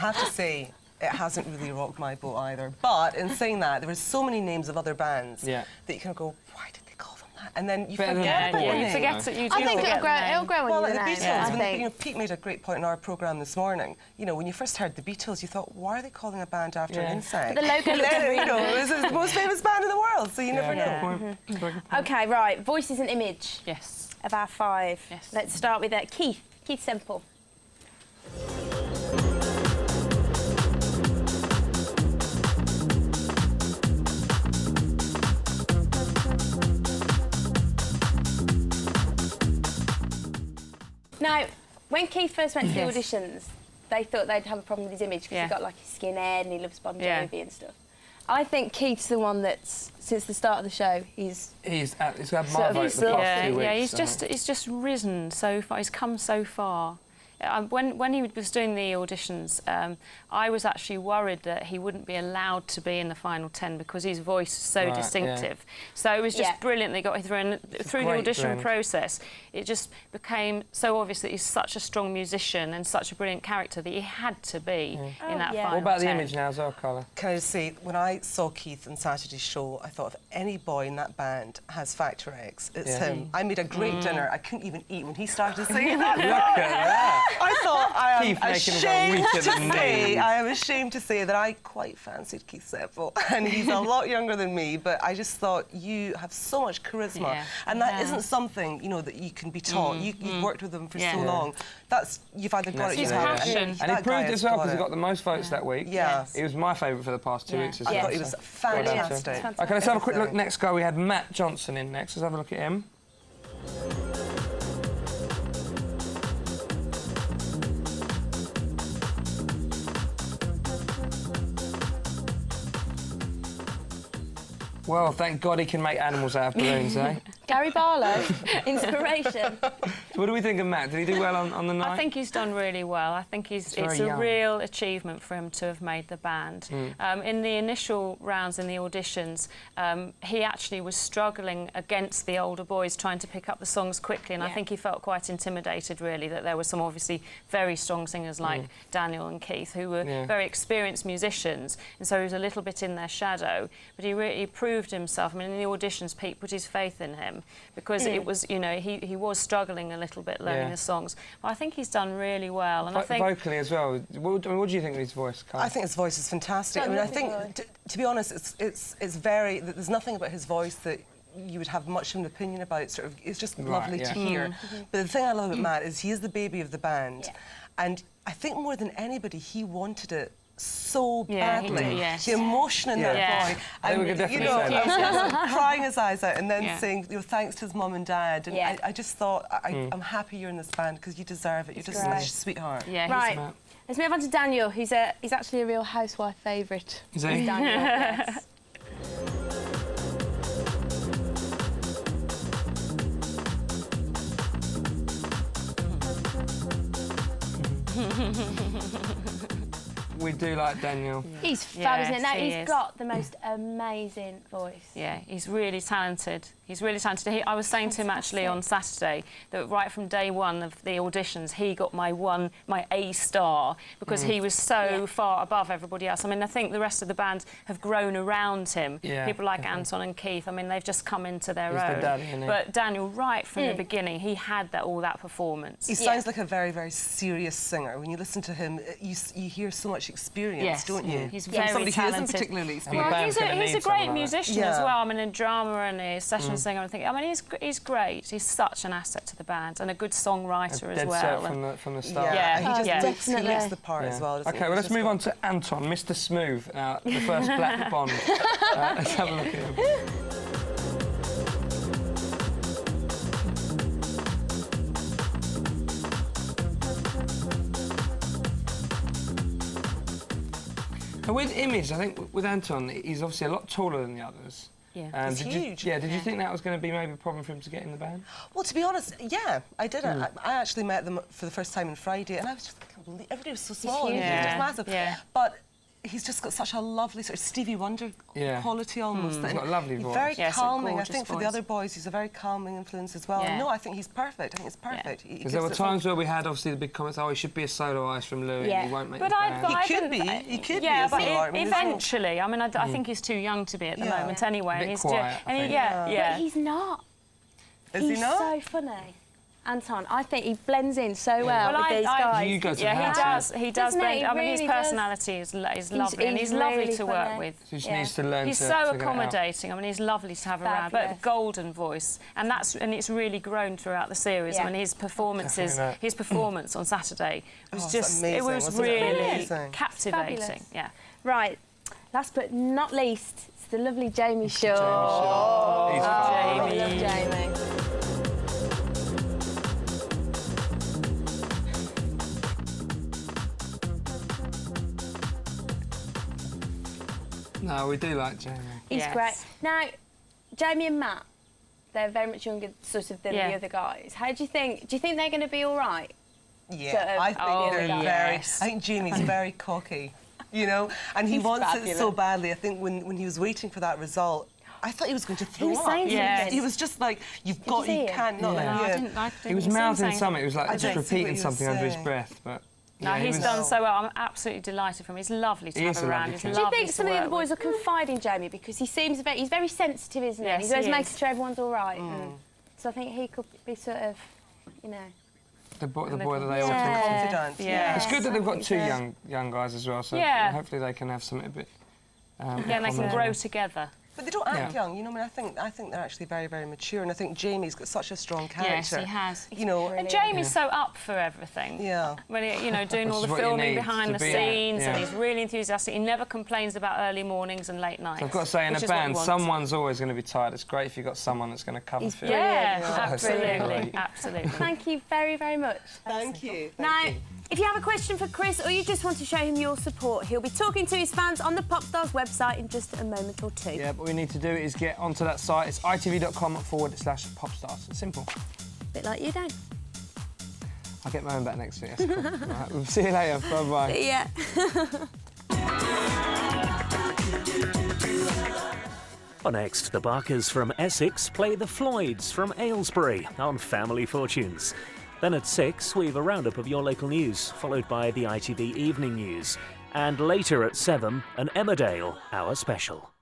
have to say, it hasn't really rocked my boat either. But in saying that, there were so many names of other bands that you kind of go, why did they call them that? And then you forget about you forget it. You do. I think it'll grow well, on you. like the Beatles, I think. Pete made a great point in our programme this morning. You know, when you first heard the Beatles, you thought, why are they calling a band after an insect? But the logo looks really... You know, it's the most famous band in the world, so you never know. OK, right, voices and image. Yes. Of our 5. Yes. Let's start with Keith. Keith Semple. Now, when Keith first went to the auditions, they thought they'd have a problem with his image because he got like a skinhead and he loves Bon Jovi and stuff. I think Keith's the one that's, since the start of the show, he's had my vote the past 2 weeks. He's just risen so far. He's come so far. When he was doing the auditions, I was actually worried that he wouldn't be allowed to be in the final 10 because his voice is so distinctive. So it was just brilliant they got him through. And through the audition process, it just became so obvious that he's such a strong musician and such a brilliant character that he had to be in that final 10. What about the image now as well, Carla? Can I just say, when I saw Keith on Saturday's show, I thought if any boy in that band has Factor X, it's him. I made a great dinner. I couldn't even eat when he started singing that. Look at that! I thought I am ashamed ashamed to say that I quite fancied Keith Semple, and he's a lot younger than me, but I just thought you have so much charisma, and that isn't something, you know, that you can be taught. You've worked with him for so long. You've either got it, his passion. And he proved as well because he got the most votes that week. Yeah. He was my favourite for the past 2 weeks as well. I thought he was fantastic. OK, let's have a quick look. Next guy, we had Matt Johnson in next. Let's have a look at him. Well, thank God he can make animals out of balloons, eh? Gary Barlow, inspiration. So what do we think of Matt? Did he do well on the night? I think he's done really well. I think it's a real achievement for him to have made the band. In the initial rounds, in the auditions, he actually was struggling against the older boys, trying to pick up the songs quickly, and I think he felt quite intimidated, really, that there were some obviously very strong singers like Daniel and Keith, who were very experienced musicians, and so he was a little bit in their shadow, but he really proved himself. I mean, in the auditions, Pete put his faith in him, because it was, you know, he was struggling a little bit learning the songs. But I think he's done really well. And I think vocally as well. What do you think of his voice, Carl? I think his voice is fantastic. I mean, I think, to be honest, it's very. There's nothing about his voice that you would have much of an opinion about. Sort of, it's just lovely to hear. But the thing I love about Matt is he is the baby of the band, and I think more than anybody, he wanted it so badly. The emotion in that boy, and we could definitely say that. Crying his eyes out and then saying, you know, thanks to his mum and dad. And I just thought, I'm happy you're in this band because you deserve it. You're just such a sweetheart. Right. Let's move on to Daniel, who's actually a real housewife favourite. Is he? Daniel, yes. We do like Daniel. He's fabulous. Now, he's got the most amazing voice. Yeah, he's really talented. He's really talented. I was saying to him actually on Saturday that right from day one of the auditions, he got my A star because he was so far above everybody else. I mean, I think the rest of the band have grown around him. People like Anton and Keith. I mean, they've just come into their own. The daddy, isn't he? But Daniel, right from the beginning, he had all that performance. He sounds like a very, very serious singer. When you listen to him, you hear so much experience, don't you? He's very somebody talented. who isn't particularly experienced. Well, he's a great musician as well. I mean, in drama and a session singer. I mean, he's great. He's such an asset to the band and a good songwriter as well. From the start. He just lifts the part as well. OK, well, let's move on to Anton, Mr. Smooth. Now, the first Black Bond. Let's have a look at him. And with image, I think with Anton, he's obviously a lot taller than the others. He's huge. Did you think that was going to be maybe a problem for him to get in the band? Well, to be honest, I did. I actually met them for the first time on Friday, and I was just, I can't believe everybody was so small. He was just massive. But he's just got such a lovely sort of Stevie Wonder quality almost. He's got a lovely voice. Very yes, calming. I think for the other boys, he's a very calming influence as well. Yeah. No, I think he's perfect. I think it's perfect. Because there were times where we had obviously the big comments, oh, he should be a solo artist from Louis, and he won't make the band. He could be. He could be. Yeah, but eventually. I mean, I think he's too young to be at the moment anyway. A bit quiet, But he's not. Is he not? So funny. Anton, I think he blends in so well with these guys. You guys he does. He does blend. He I mean, his really personality is lovely, and he's lovely really to work funny. with. He just needs to learn He's to so figure it out. accommodating. I mean, he's lovely to have around. But golden voice, and it's really grown throughout the series. I mean, his performance on Saturday was just amazing, it was really captivating. Yeah. Right. Last but not least, it's the lovely Jamie Shaw. Jamie. I love Jamie. No, we do like Jamie. He's great. Now, Jamie and Matt, they're very much younger sort of than the other guys. How do you think they're going to be all right? Yeah, Sort of, I think they're very... I think Jamie's very cocky, you know, and he wants it so badly. I think when he was waiting for that result, I thought he was going to throw up. He was just like, you can't not let me in. He was mouthing something. He was like just repeating something under his breath, but... No, he's done so well. I'm absolutely delighted for him. He's lovely to have around. Do you think some of the other boys will confide in Jamie because he seems he's very sensitive, isn't he? He's always making sure everyone's all right. So I think he could be sort of, you know. The boy that they all talk confident. Yeah. It's good that they've got two young guys as well. So hopefully they can have something a bit. They can grow together. But they don't act young, you know. I mean, I think they're actually very, very mature, and I think Jamie's got such a strong character. Yes, he has. You know, and Jamie's so up for everything. Yeah. When he, doing all the filming behind the scenes, and he's really enthusiastic. He never complains about early mornings and late nights. So I've got to say, in a band, someone's always going to be tired. It's great if you've got someone that's going to cover for you. Yeah, absolutely. Thank you very, very much. Thank you. Now, if you have a question for Chris or you just want to show him your support, he'll be talking to his fans on the Popstars website in just a moment or two. Yeah, what we need to do is get onto that site. It's itv.com/popstars. It's simple. Bit like you, Dan. I'll get my own back next week. That's cool. All right, we'll see you later. Bye-bye. See ya. Well, next, the Barkers from Essex play the Floyds from Aylesbury on Family Fortunes. Then at 6, we have a roundup of your local news, followed by the ITV Evening News. And later at 7, an Emmerdale Hour Special.